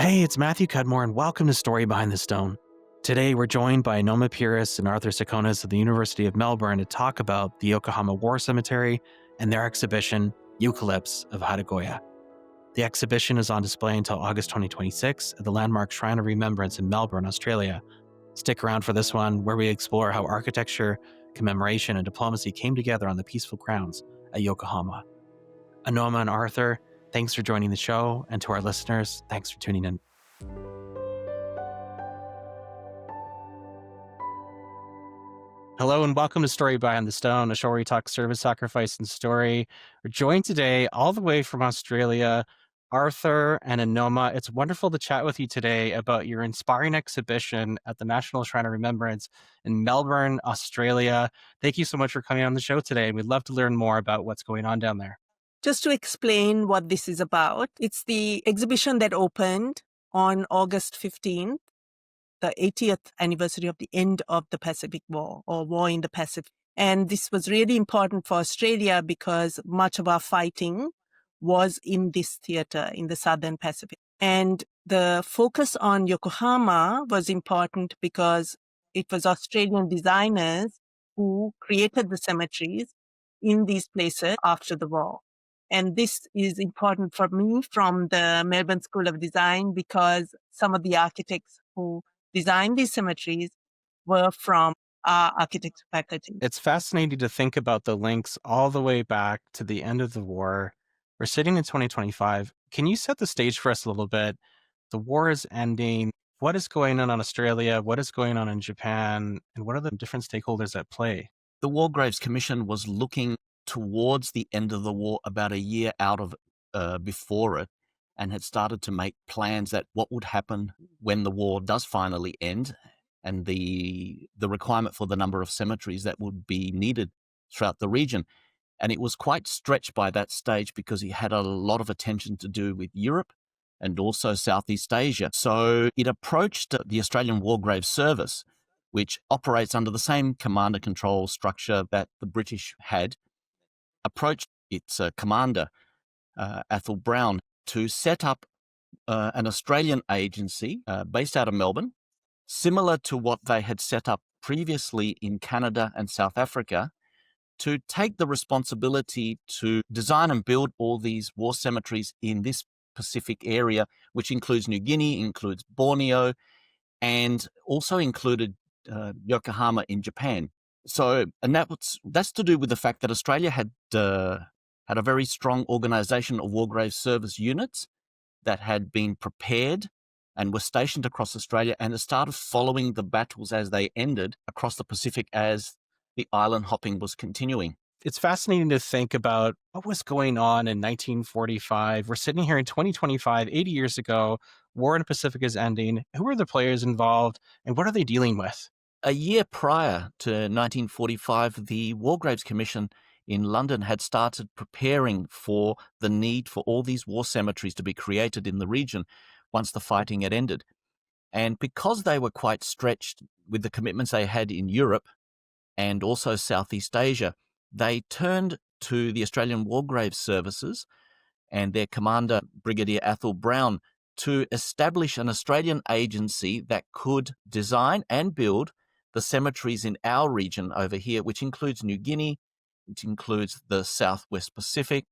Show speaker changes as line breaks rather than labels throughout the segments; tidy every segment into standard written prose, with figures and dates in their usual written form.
Hey, it's Matthew Cudmore, and welcome to Story Behind the Stone. Today, we're joined by Anoma Pieris and Arthur Tsakonas of the University of Melbourne to talk about the Yokohama War Cemetery and their exhibition, Eucalypts of Hodogaya. The exhibition is on display until August 2026 at the landmark Shrine of Remembrance in Melbourne, Australia. Stick around for this one, where we explore how architecture, commemoration, and diplomacy came together on the peaceful grounds at Yokohama. Anoma and Arthur, thanks for joining the show, and to our listeners, thanks for tuning in. Hello and welcome to Story Behind the Stone, a show where we talk service, sacrifice, and story. We're joined today all the way from Australia, Arthur and Anoma. It's wonderful to chat with you today about your inspiring exhibition at the National Shrine of Remembrance in Melbourne, Australia. Thank you so much for coming on the show today. We'd love to learn more about what's going on down there.
Just to explain what this is about, it's the exhibition that opened on August 15th, the 80th anniversary of the end of the Pacific War, or War in the Pacific. And this was really important for Australia because much of our fighting was in this theater in the Southern Pacific. And the focus on Yokohama was important because it was Australian designers who created the cemeteries in these places after the war. And this is important for me from the Melbourne School of Design because some of the architects who designed these cemeteries were from our architecture faculty.
It's fascinating to think about the links all the way back to the end of the war. We're sitting in 2025. Can you set the stage for us a little bit? The war is ending. What is going on in Australia? What is going on in Japan? And what are the different stakeholders at play?
The War Graves Commission was looking towards the end of the war, about a year out of before it, and had started to make plans that what would happen when the war does finally end, and the requirement for the number of cemeteries that would be needed throughout the region. And it was quite stretched by that stage because he had a lot of attention to do with Europe and also Southeast Asia. So it approached the Australian War Graves Service, which operates under the same command and control structure that the British had, approached its commander, Athol Brown, to set up an Australian agency based out of Melbourne, similar to what they had set up previously in Canada and South Africa, to take the responsibility to design and build all these war cemeteries in this Pacific area, which includes New Guinea, includes Borneo, and also included Yokohama in Japan. So, and that's to do with the fact that Australia had a very strong organisation of War Graves Service units that had been prepared and were stationed across Australia, and had started following the battles as they ended across the Pacific as the island hopping was continuing.
It's fascinating to think about what was going on in 1945. We're sitting here in 2025, 80 years ago. War in the Pacific is ending. Who are the players involved, and what are they dealing with?
A year prior to 1945, the War Graves Commission in London had started preparing for the need for all these war cemeteries to be created in the region once the fighting had ended. And because they were quite stretched with the commitments they had in Europe and also Southeast Asia, they turned to the Australian War Graves Services and their commander, Brigadier Athol Brown, to establish an Australian agency that could design and build the cemeteries in our region over here, which includes New Guinea, which includes the Southwest Pacific,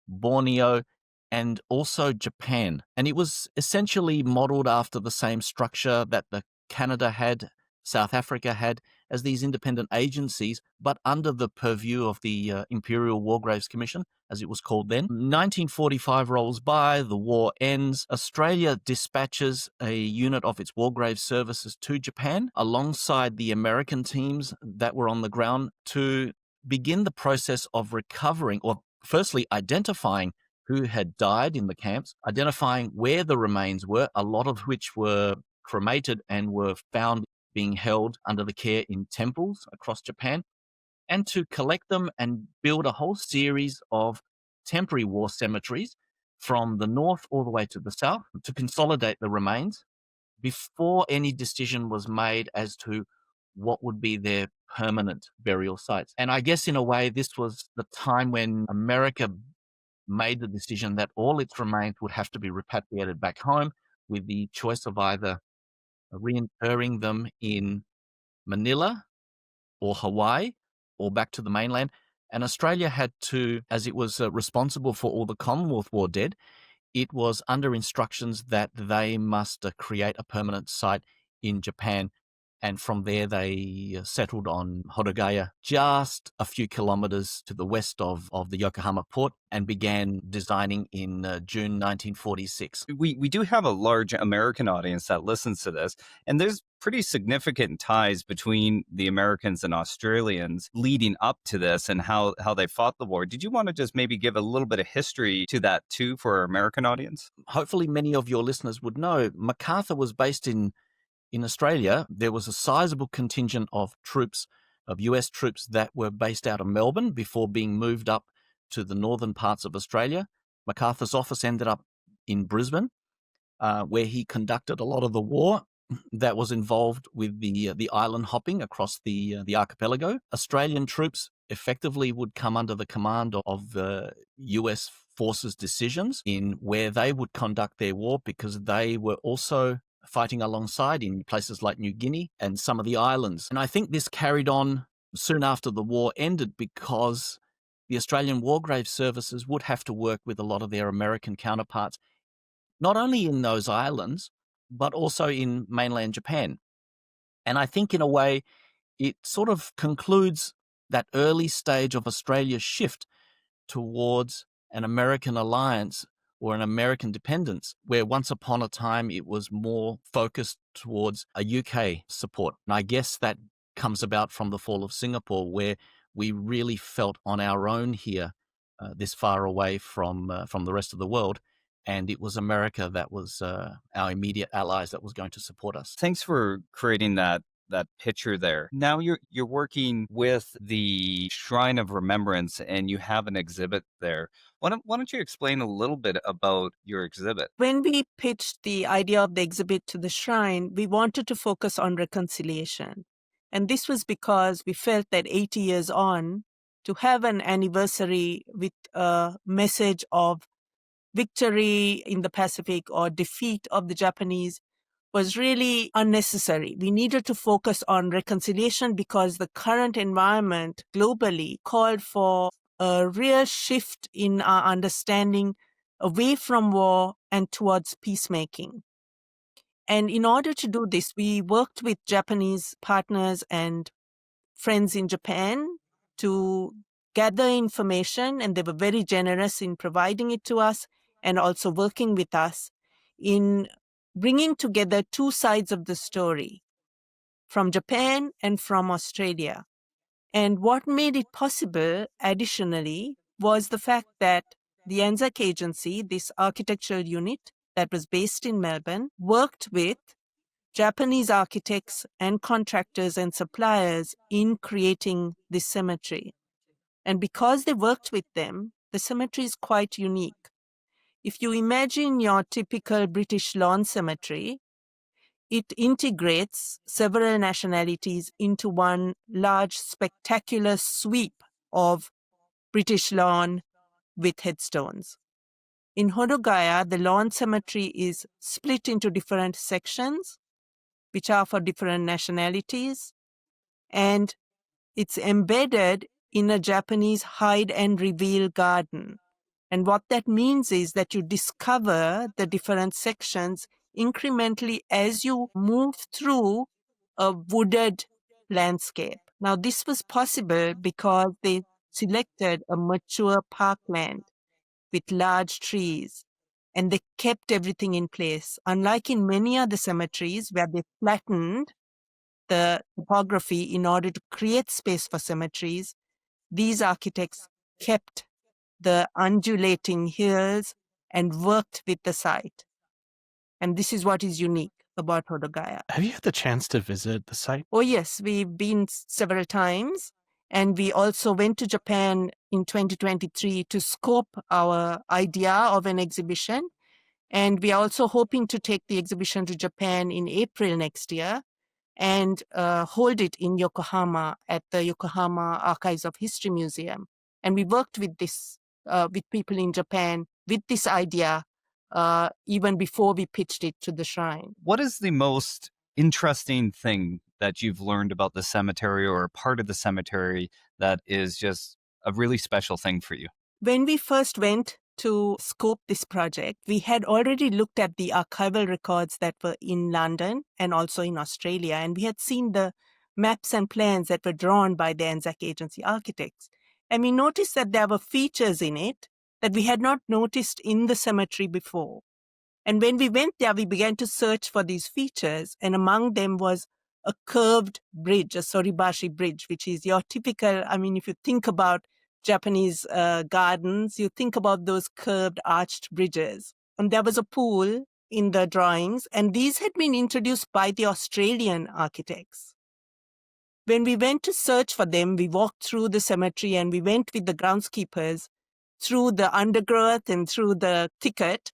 Borneo, and also Japan. And it was essentially modeled after the same structure that the Canada had, South Africa had, as these independent agencies, but under the purview of the Imperial War Graves Commission, as it was called then. 1945 rolls by, the war ends. Australia dispatches a unit of its War Graves services to Japan alongside the American teams that were on the ground to begin the process of recovering, or firstly identifying who had died in the camps, identifying where the remains were, a lot of which were cremated and were found being held under the care in temples across Japan, and to collect them and build a whole series of temporary war cemeteries from the north all the way to the south to consolidate the remains before any decision was made as to what would be their permanent burial sites. And I guess in a way, this was the time when America made the decision that all its remains would have to be repatriated back home, with the choice of either reinterring them in Manila or Hawaii or back to the mainland. And Australia had to, as it was responsible for all the Commonwealth War dead, it was under instructions that they must create a permanent site in Japan. And from there, they settled on Hodogaya, just a few kilometers to the west of the Yokohama port, and began designing in June 1946.
We do have a large American audience that listens to this, and there's pretty significant ties between the Americans and Australians leading up to this and how they fought the war. Did you want to just maybe give a little bit of history to that too for our American audience?
Hopefully many of your listeners would know MacArthur was based in Australia. There was a sizable contingent of troops, of US troops that were based out of Melbourne before being moved up to the northern parts of Australia. MacArthur's office ended up in Brisbane, where he conducted a lot of the war that was involved with the island hopping across the archipelago. Australian troops effectively would come under the command of the US forces' decisions in where they would conduct their war, because they were also fighting alongside in places like New Guinea and some of the islands. And I think this carried on soon after the war ended, because the Australian War Graves Services would have to work with a lot of their American counterparts, not only in those islands, but also in mainland Japan. And I think in a way, it sort of concludes that early stage of Australia's shift towards an American alliance or an American dependence, where once upon a time it was more focused towards a UK support. And I guess that comes about from the fall of Singapore, where we really felt on our own here, this far away from the rest of the world. And it was America that was our immediate allies that was going to support us.
Thanks for creating that picture there. Now you're working with the Shrine of Remembrance, and you have an exhibit there. Why don't you explain a little bit about your exhibit?
When we pitched the idea of the exhibit to the shrine, we wanted to focus on reconciliation. And this was because we felt that 80 years on, to have an anniversary with a message of victory in the Pacific or defeat of the Japanese was really unnecessary. We needed to focus on reconciliation because the current environment globally called for a real shift in our understanding away from war and towards peacemaking. And in order to do this, we worked with Japanese partners and friends in Japan to gather information, and they were very generous in providing it to us and also working with us in bringing together two sides of the story, from Japan and from Australia. And what made it possible, additionally, was the fact that the ANZAC agency, this architectural unit that was based in Melbourne, worked with Japanese architects and contractors and suppliers in creating this cemetery. And because they worked with them, the cemetery is quite unique. If you imagine your typical British lawn cemetery, it integrates several nationalities into one large, spectacular sweep of British lawn with headstones. In Hodogaya, the lawn cemetery is split into different sections, which are for different nationalities, and it's embedded in a Japanese hide and reveal garden. And what that means is that you discover the different sections incrementally as you move through a wooded landscape. Now, this was possible because they selected a mature parkland with large trees, and they kept everything in place. Unlike in many other cemeteries where they flattened the topography in order to create space for cemeteries, these architects kept the undulating hills and worked with the site. And this is what is unique about Hodogaya.
Have you had the chance to visit the site?
Oh, yes, we've been several times. And we also went to Japan in 2023 to scope our idea of an exhibition. And we are also hoping to take the exhibition to Japan in April next year and hold it in Yokohama at the Yokohama Archives of History Museum. And we worked with this, with people in Japan with this idea even before we pitched it to the shrine.
What is the most interesting thing that you've learned about the cemetery or a part of the cemetery that is just a really special thing for you?
When we first went to scope this project, we had already looked at the archival records that were in London and also in Australia, and we had seen the maps and plans that were drawn by the Anzac Agency architects. And we noticed that there were features in it that we had not noticed in the cemetery before. And when we went there, we began to search for these features, and among them was a curved bridge, a soribashi bridge, which is your typical, if you think about Japanese gardens, you think about those curved arched bridges. And there was a pool in the drawings, and these had been introduced by the Australian architects. When we went to search for them, we walked through the cemetery and we went with the groundskeepers through the undergrowth and through the thicket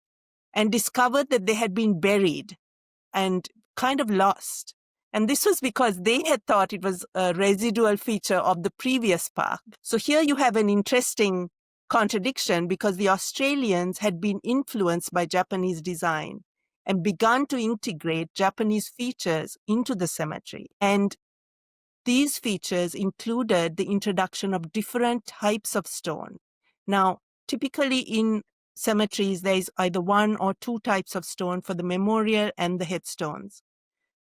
and discovered that they had been buried and kind of lost. And this was because they had thought it was a residual feature of the previous park. So here you have an interesting contradiction, because the Australians had been influenced by Japanese design and begun to integrate Japanese features into the cemetery. And these features included the introduction of different types of stone. Now, typically in cemeteries, there is either one or two types of stone for the memorial and the headstones.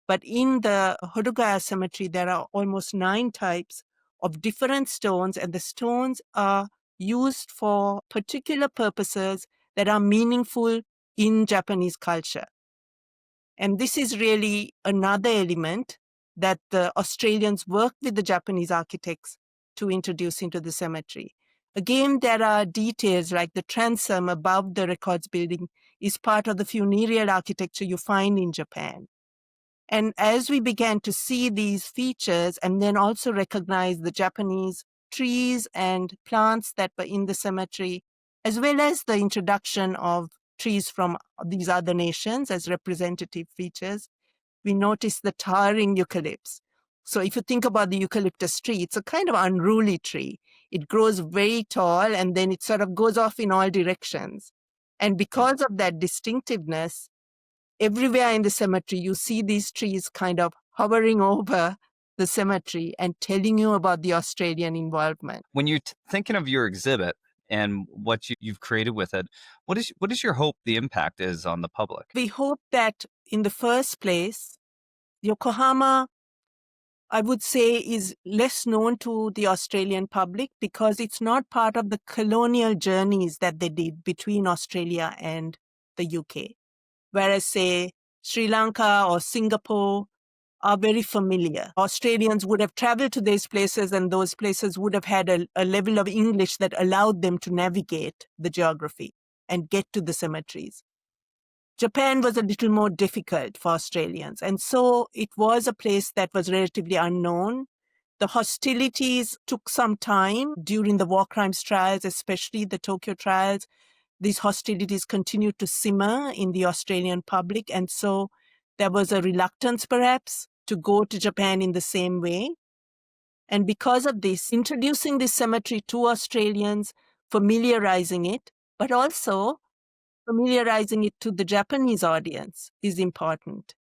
But in the Hodogaya cemetery, there are almost 9 types of different stones, and the stones are used for particular purposes that are meaningful in Japanese culture. And this is really another element that the Australians worked with the Japanese architects to introduce into the cemetery. Again, there are details like the transom above the records building is part of the funereal architecture you find in Japan. And as we began to see these features and then also recognize the Japanese trees and plants that were in the cemetery, as well as the introduction of trees from these other nations as representative features, we noticed the towering eucalypts. So if you think about the eucalyptus tree, it's a kind of unruly tree. It grows very tall and then it sort of goes off in all directions. And because of that distinctiveness, everywhere in the cemetery, you see these trees kind of hovering over the cemetery and telling you about the Australian involvement.
When you're thinking of your exhibit and what you've created with it, what is your hope the impact is on the public?
We hope that in the first place, Yokohama, I would say, is less known to the Australian public because it's not part of the colonial journeys that they did between Australia and the UK. Whereas, say, Sri Lanka or Singapore are very familiar. Australians would have traveled to these places, and those places would have had a level of English that allowed them to navigate the geography and get to the cemeteries. Japan was a little more difficult for Australians, and so it was a place that was relatively unknown. The hostilities took some time during the war crimes trials, especially the Tokyo trials. These hostilities continued to simmer in the Australian public, and so there was a reluctance perhaps to go to Japan in the same way. And because of this, introducing this cemetery to Australians, familiarizing it, but also familiarizing it to the Japanese audience is important.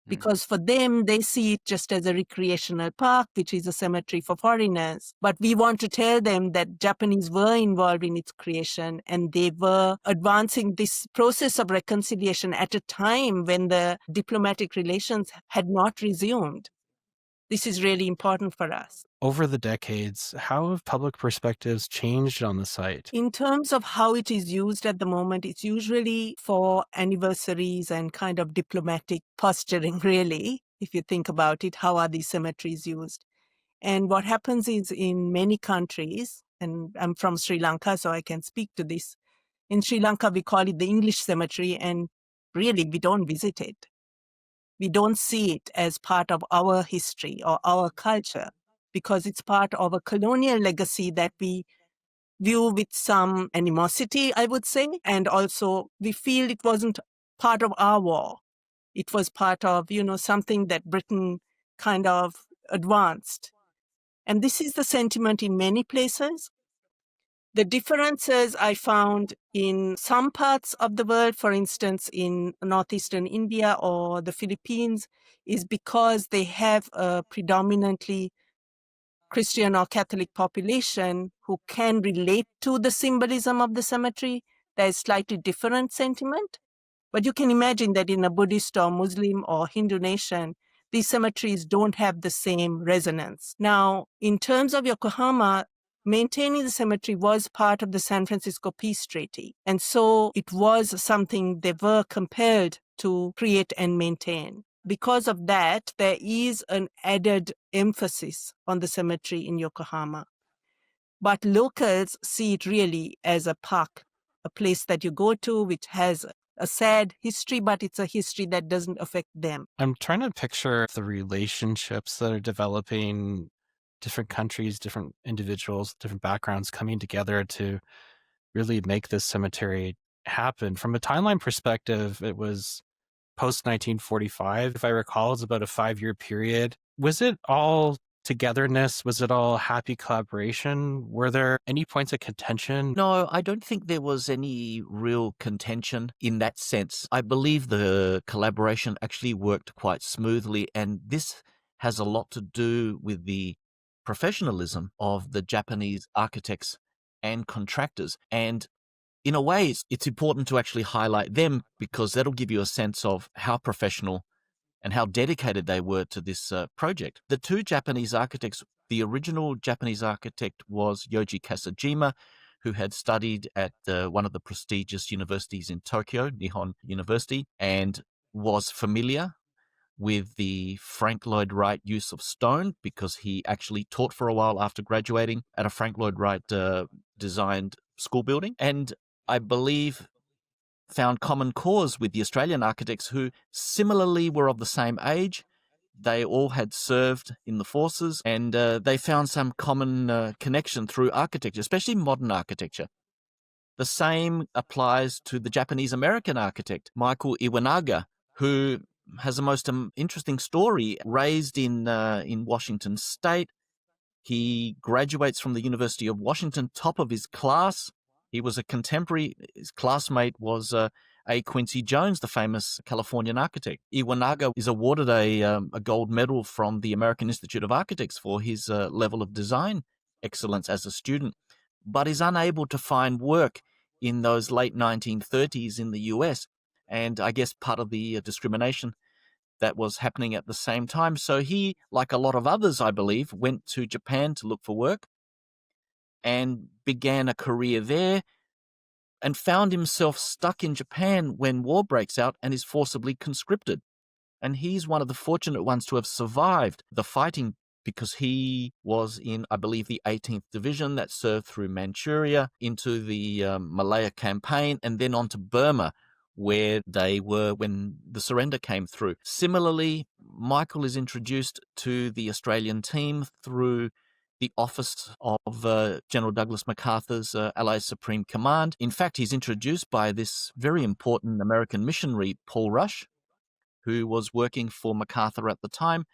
Because for them, they see it just as a recreational park, which is a cemetery for foreigners. But we want to tell them that Japanese were involved in its creation and they were advancing this process of reconciliation at a time when the diplomatic relations had not resumed. This is really important for us.
Over the decades, how have public perspectives changed on the site?
In terms of how it is used at the moment, it's usually for anniversaries and kind of diplomatic posturing, really. If you think about it, how are these cemeteries used? And what happens is in many countries, and I'm from Sri Lanka, so I can speak to this. In Sri Lanka, we call it the English cemetery, and really, we don't visit it. We don't see it as part of our history or our culture because it's part of a colonial legacy that we view with some animosity, I would say. And also we feel it wasn't part of our war. It was part of, something that Britain kind of advanced. And this is the sentiment in many places. The differences I found in some parts of the world, for instance, in northeastern India or the Philippines, is because they have a predominantly Christian or Catholic population who can relate to the symbolism of the cemetery. There is slightly different sentiment. But you can imagine that in a Buddhist or Muslim or Hindu nation, these cemeteries don't have the same resonance. Now, in terms of Yokohama, maintaining the cemetery was part of the San Francisco Peace Treaty. And so it was something they were compelled to create and maintain. Because of that, there is an added emphasis on the cemetery in Yokohama. But locals see it really as a park, a place that you go to, which has a sad history, but it's a history that doesn't affect them.
I'm trying to picture the relationships that are developing, different countries, different individuals, different backgrounds coming together to really make this cemetery happen. From a timeline perspective, it was post 1945, if I recall. It's about a 5-year period. Was it all togetherness? Was it all happy collaboration? Were there any points of contention?
No, I don't think there was any real contention in that sense. I believe the collaboration actually worked quite smoothly, and this has a lot to do with the professionalism of the Japanese architects and contractors. And in a way, it's important to actually highlight them because that'll give you a sense of how professional and how dedicated they were to this project. The two Japanese architects, the original Japanese architect was Yoji Kasajima, who had studied at one of the prestigious universities in Tokyo, Nihon University, and was familiar with the Frank Lloyd Wright use of stone because he actually taught for a while after graduating at a Frank Lloyd Wright designed school building. And I believe found common cause with the Australian architects who similarly were of the same age. They all had served in the forces, and they found some common connection through architecture, especially modern architecture. The same applies to the Japanese-American architect, Michael Iwanaga, who has a most interesting story. Raised in Washington State, he graduates from the University of Washington, top of his class. He was a contemporary. His classmate was A. Quincy Jones, the famous Californian architect. Iwanaga is awarded a gold medal from the American Institute of Architects for his level of design excellence as a student, but is unable to find work in those late 1930s in the US. And I guess part of the discrimination that was happening at the same time. So he, like a lot of others, I believe, went to Japan to look for work and began a career there and found himself stuck in Japan when war breaks out and is forcibly conscripted. And he's one of the fortunate ones to have survived the fighting because he was in, I believe, the 18th Division that served through Manchuria into the Malaya campaign and then on to Burma, where they were when the surrender came through. Similarly, Michael is introduced to the Australian team through the office of General Douglas MacArthur's Allied Supreme Command. In fact, he's introduced by this very important American missionary, Paul Rush, who was working for MacArthur at the time.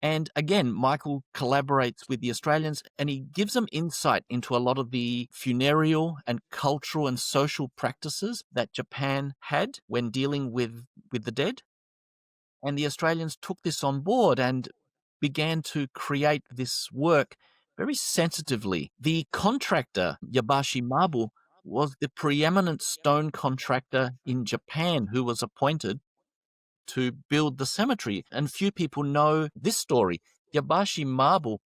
And again, Michael collaborates with the Australians and he gives them insight into a lot of the funereal and cultural and social practices that Japan had when dealing with the dead. And the Australians took this on board and began to create this work very sensitively. The contractor, Yabashi Mabu, was the preeminent stone contractor in Japan who was appointed to build the cemetery. And few people know this story. Yabashi Mabu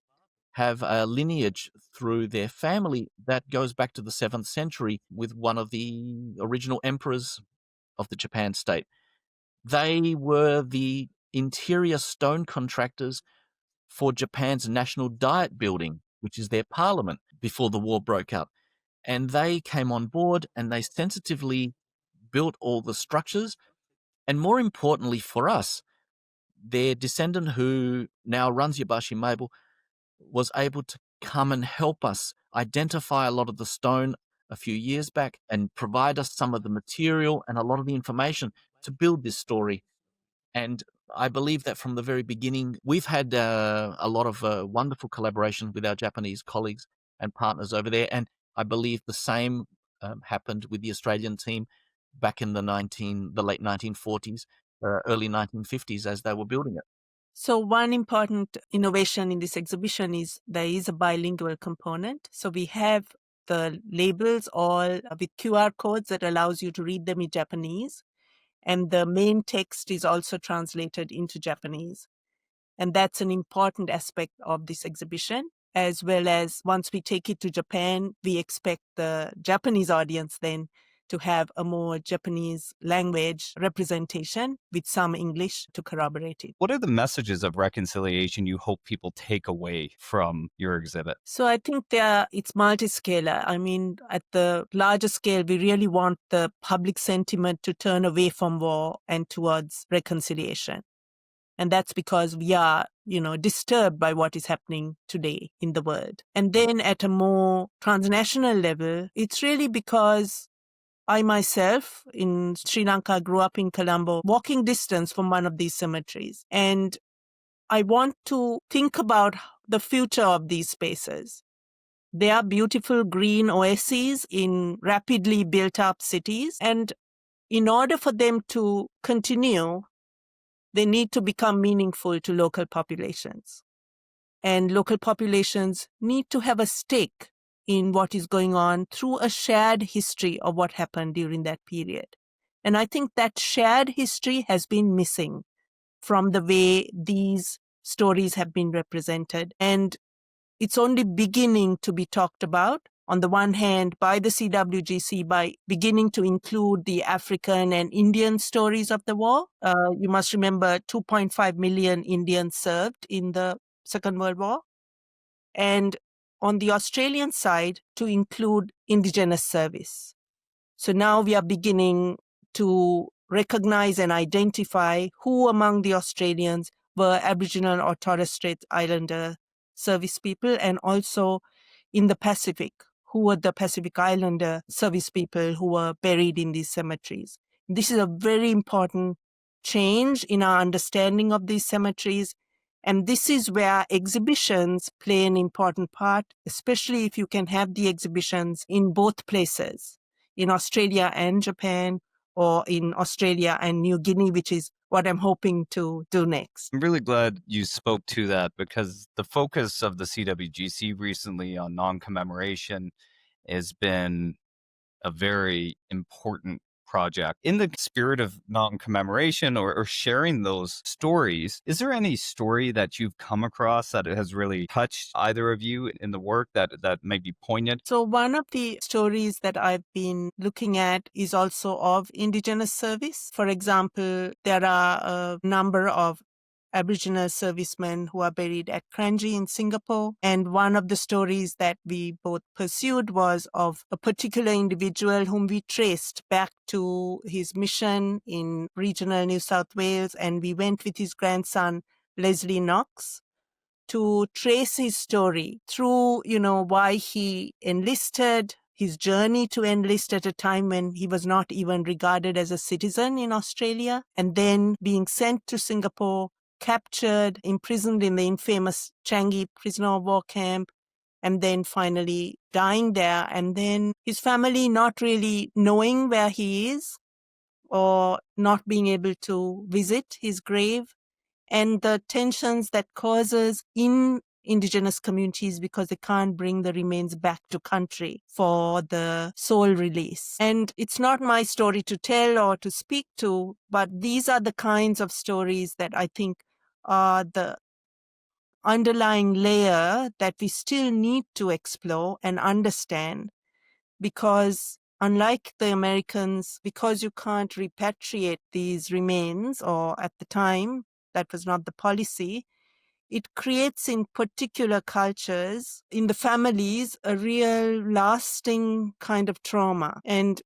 have a lineage through their family that goes back to the 7th century with one of the original emperors of the Japan state. They were the interior stone contractors for Japan's National Diet Building, which is their parliament, before the war broke out. And they came on board and they sensitively built all the structures. And more importantly for us, their descendant who now runs Yabashi Mabu was able to come and help us identify a lot of the stone a few years back and provide us some of the material and a lot of the information to build this story. And I believe that from the very beginning, we've had a lot of wonderful collaboration with our Japanese colleagues and partners over there. And I believe the same happened with the Australian team back in the late 1940s, early 1950s as they were building it.
So one important innovation in this exhibition is there is a bilingual component. So we have the labels all with QR codes that allows you to read them in Japanese. And the main text is also translated into Japanese. And that's an important aspect of this exhibition, as well as once we take it to Japan, we expect the Japanese audience then to have a more Japanese language representation with some English to corroborate it.
What are the messages of reconciliation you hope people take away from your exhibit?
So I think it's multi-scalar. I mean, at the larger scale, we really want the public sentiment to turn away from war and towards reconciliation. And that's because we are, disturbed by what is happening today in the world. And then at a more transnational level, it's really because I myself in Sri Lanka grew up in Colombo, walking distance from one of these cemeteries. And I want to think about the future of these spaces. They are beautiful green oases in rapidly built up cities. And in order for them to continue, they need to become meaningful to local populations. And local populations need to have a stake in what is going on through a shared history of what happened during that period. And I think that shared history has been missing from the way these stories have been represented. And it's only beginning to be talked about. On the one hand, by the CWGC, by beginning to include the African and Indian stories of the war. You must remember 2.5 million Indians served in the Second World War. And on the Australian side, to include Indigenous service. So now we are beginning to recognize and identify who among the Australians were Aboriginal or Torres Strait Islander service people, and also in the Pacific, who were the Pacific Islander service people who were buried in these cemeteries. This is a very important change in our understanding of these cemeteries. And this is where exhibitions play an important part, especially if you can have the exhibitions in both places, in Australia and Japan, or in Australia and New Guinea, which is what I'm hoping to do next.
I'm really glad you spoke to that, because the focus of the CWGC recently on non-commemoration has been a very important project. In the spirit of non-commemoration or sharing those stories, is there any story that you've come across that has really touched either of you in the work that may be poignant?
So one of the stories that I've been looking at is also of Indigenous service. For example, there are a number of Aboriginal servicemen who are buried at Kranji in Singapore. And one of the stories that we both pursued was of a particular individual whom we traced back to his mission in regional New South Wales. And we went with his grandson, Leslie Knox, to trace his story through, why he enlisted, his journey to enlist at a time when he was not even regarded as a citizen in Australia, and then being sent to Singapore, captured, imprisoned in the infamous Changi prisoner of war camp, and then finally dying there. And then his family not really knowing where he is or not being able to visit his grave, and the tensions that causes in Indigenous communities because they can't bring the remains back to country for the soul release. And it's not my story to tell or to speak to, but these are the kinds of stories that I think are the underlying layer that we still need to explore and understand, because unlike the Americans, because you can't repatriate these remains, or at the time, that was not the policy, it creates in particular cultures, in the families, a real lasting kind of trauma. And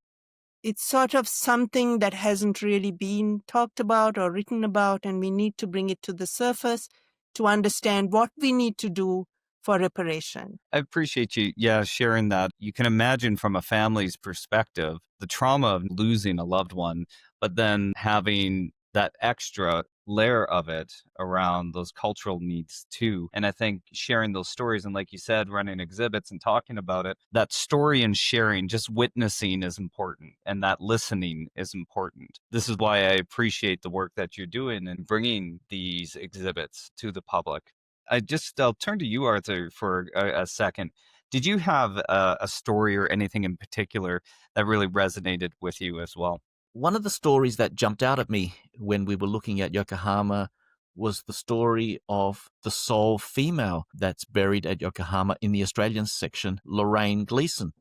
it's sort of something that hasn't really been talked about or written about, and we need to bring it to the surface to understand what we need to do for reparation.
I appreciate you, sharing that. You can imagine from a family's perspective, the trauma of losing a loved one, but then having that extra layer of it around those cultural needs too. And I think sharing those stories and, like you said, running exhibits and talking about it, that story and sharing, just witnessing is important, and that listening is important. This is why I appreciate the work that you're doing and bringing these exhibits to the public. I'll turn to you, Arthur, for a second. Did you have a story or anything in particular that really resonated with you as well?
One of the stories that jumped out at me when we were looking at Yokohama was the story of the sole female that's buried at Yokohama in the Australian section, Lorraine Gleeson,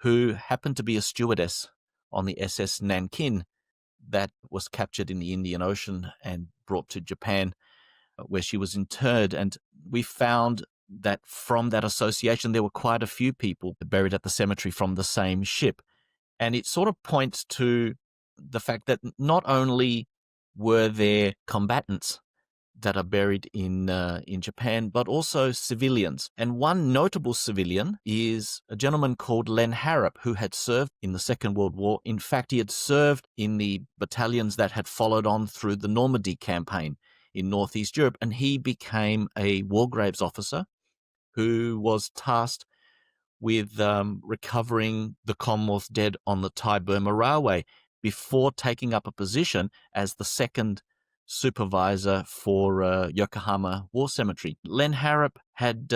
who happened to be a stewardess on the SS Nankin that was captured in the Indian Ocean and brought to Japan, where she was interred. And we found that from that association, there were quite a few people buried at the cemetery from the same ship. And it sort of points to the fact that not only were there combatants that are buried in Japan, but also civilians. And one notable civilian is a gentleman called Len Harrop, who had served in the Second World War. In fact, he had served in the battalions that had followed on through the Normandy campaign in Northeast Europe, and he became a war graves officer who was tasked with recovering the Commonwealth dead on the Thai-Burma Railway before taking up a position as the second supervisor for Yokohama War Cemetery. Len Harrop had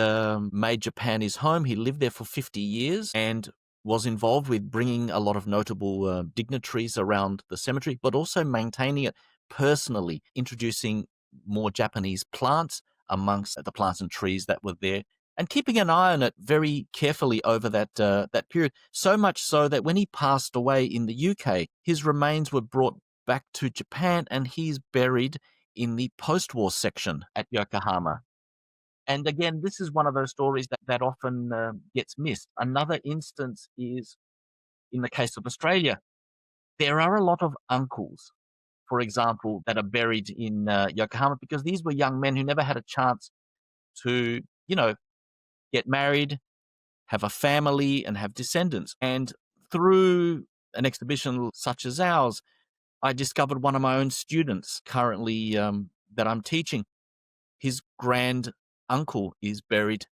made Japan his home. He lived there for 50 years and was involved with bringing a lot of notable dignitaries around the cemetery, but also maintaining it personally, introducing more Japanese plants amongst the plants and trees that were there, and keeping an eye on it very carefully over that period, so much so that when he passed away in the UK, his remains were brought back to Japan, and he's buried in the post-war section at Yokohama. And again, this is one of those stories that often gets missed. Another instance is in the case of Australia. There are a lot of uncles, for example, that are buried in Yokohama, because these were young men who never had a chance to, get married, have a family, and have descendants. And through an exhibition such as ours, I discovered one of my own students currently that I'm teaching. His grand uncle is buried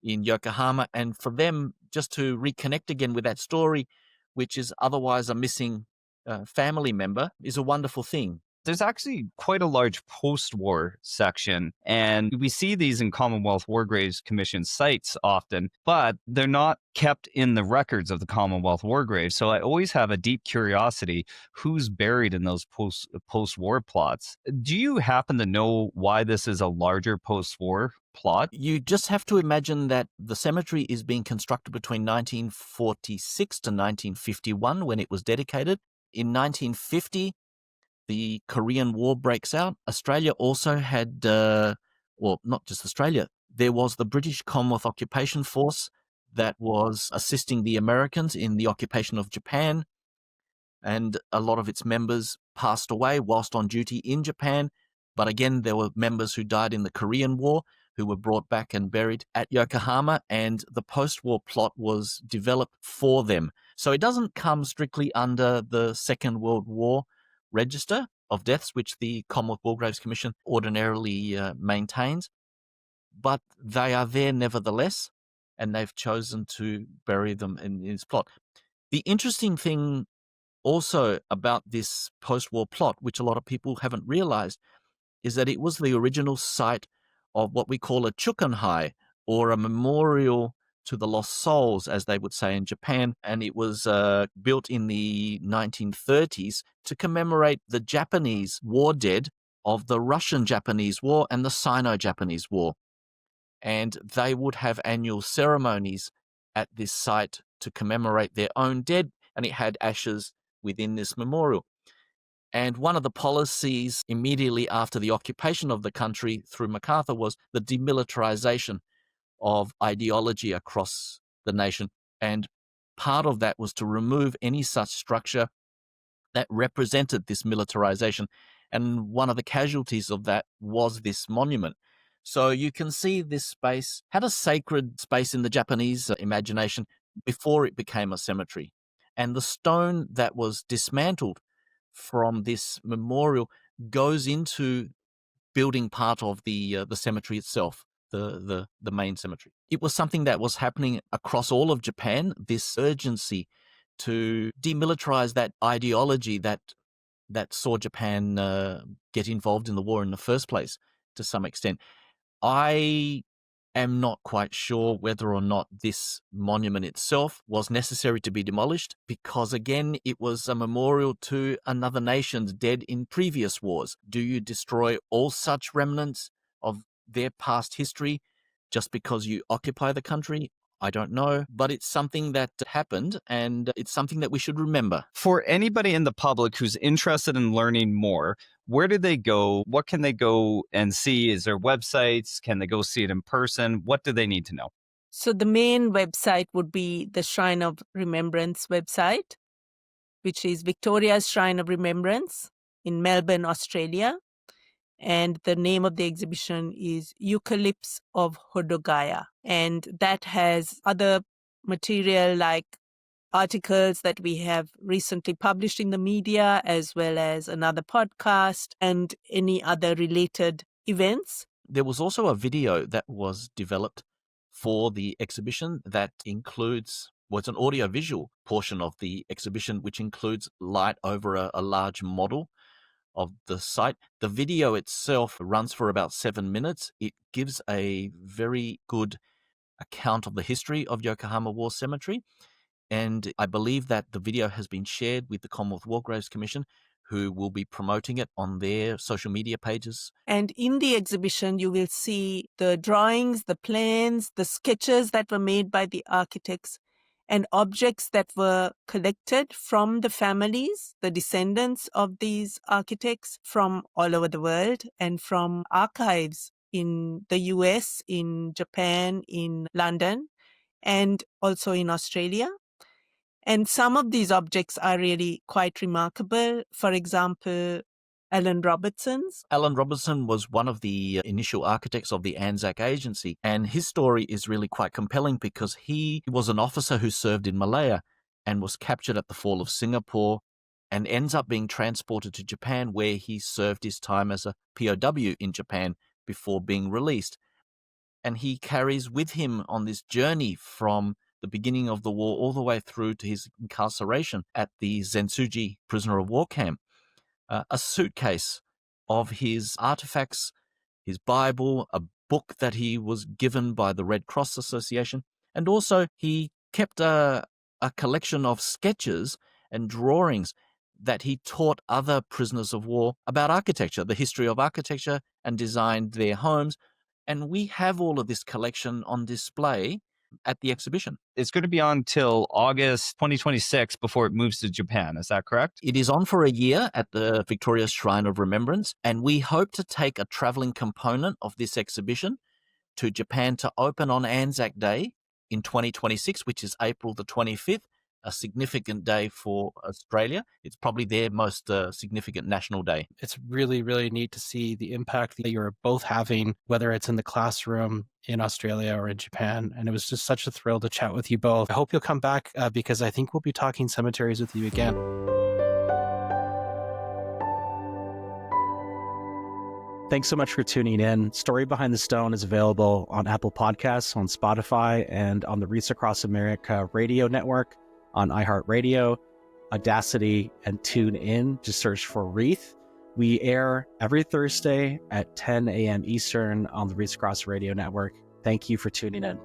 in Yokohama. And for them, just to reconnect again with that story, which is otherwise a missing family member, is a wonderful thing.
There's actually quite a large post-war section, and we see these in Commonwealth War Graves Commission sites often, but they're not kept in the records of the Commonwealth War Graves. So I always have a deep curiosity who's buried in those post-war plots. Do you happen to know why this is a larger post-war plot?
You just have to imagine that the cemetery is being constructed between 1946 to 1951 when it was dedicated. In 1950, the Korean War breaks out. Australia also had, well, not just Australia, there was the British Commonwealth Occupation Force that was assisting the Americans in the occupation of Japan. And a lot of its members passed away whilst on duty in Japan. But again, there were members who died in the Korean War who were brought back and buried at Yokohama, and the post-war plot was developed for them. So it doesn't come strictly under the Second World War register of deaths, which the Commonwealth War Graves Commission ordinarily maintains, but they are there nevertheless, and they've chosen to bury them in this plot. The interesting thing also about this post-war plot, which a lot of people haven't realized, is that it was the original site of what we call a chukanhai, or a memorial to the lost souls, as they would say in Japan, and it was built in the 1930s to commemorate the Japanese war dead of the Russian-Japanese War and the Sino-Japanese War. And they would have annual ceremonies at this site to commemorate their own dead, and it had ashes within this memorial. And one of the policies immediately after the occupation of the country through MacArthur was the demilitarization of ideology across the nation. And part of that was to remove any such structure that represented this militarization. And one of the casualties of that was this monument. So you can see this space had a sacred space in the Japanese imagination before it became a cemetery. And the stone that was dismantled from this memorial goes into building part of the cemetery itself, the main cemetery. It was something that was happening across all of Japan, this urgency to demilitarize that ideology that saw Japan get involved in the war in the first place to some extent. I am not quite sure whether or not this monument itself was necessary to be demolished because, again, it was a memorial to another nation's dead in previous wars. Do you destroy all such remnants of their past history just because you occupy the country? I don't know, but it's something that happened and it's something that we should remember.
For anybody in the public who's interested in learning more, where do they go? What can they go and see? Is there websites? Can they go see it in person? What do they need to know?
So the main website would be the Shrine of Remembrance website, which is Victoria's Shrine of Remembrance in Melbourne, Australia. And the name of the exhibition is Eucalypts of Hodogaya. And that has other material like articles that we have recently published in the media, as well as another podcast and any other related events.
There was also a video that was developed for the exhibition that includes, well, it's an audio-visual portion of the exhibition, which includes light over a large model of the site. The video itself runs for about 7 minutes. It gives a very good account of the history of Yokohama War Cemetery. And I believe that the video has been shared with the Commonwealth War Graves Commission, who will be promoting it on their social media pages.
And in the exhibition, you will see the drawings, the plans, the sketches that were made by the architects, and objects that were collected from the families, the descendants of these architects from all over the world and from archives in the US, in Japan, in London, and also in Australia. And some of these objects are really quite remarkable. For example, Alan Robertson
was one of the initial architects of the Anzac Agency, and his story is really quite compelling because he was an officer who served in Malaya and was captured at the fall of Singapore and ends up being transported to Japan, where he served his time as a POW in Japan before being released. And he carries with him on this journey from the beginning of the war all the way through to his incarceration at the Zensuji prisoner of war camp, a suitcase of his artifacts, his Bible, a book that he was given by the Red Cross Association, and also he kept a collection of sketches and drawings that he taught other prisoners of war about architecture, the history of architecture, and designed their homes. And we have all of this collection on display at the exhibition.
It's going to be on till August 2026 before it moves to Japan. Is that correct?
It is on for a year at the Victoria's Shrine of Remembrance, and we hope to take a travelling component of this exhibition to Japan to open on Anzac Day in 2026, which is April the 25th, a significant day for Australia. It's probably their most significant national day.
It's really, really neat to see the impact that you're both having, whether it's in the classroom in Australia or in Japan. And it was just such a thrill to chat with you both. I hope you'll come back because I think we'll be talking cemeteries with you again. Thanks so much for tuning in. Story Behind the Stone is available on Apple Podcasts, on Spotify, and on the Wreaths Across America radio network, on iHeartRadio, Audacity, and TuneIn. Just search for Wreath. We air every Thursday at 10 a.m. Eastern on the Wreaths Across Radio Network. Thank you for tuning in.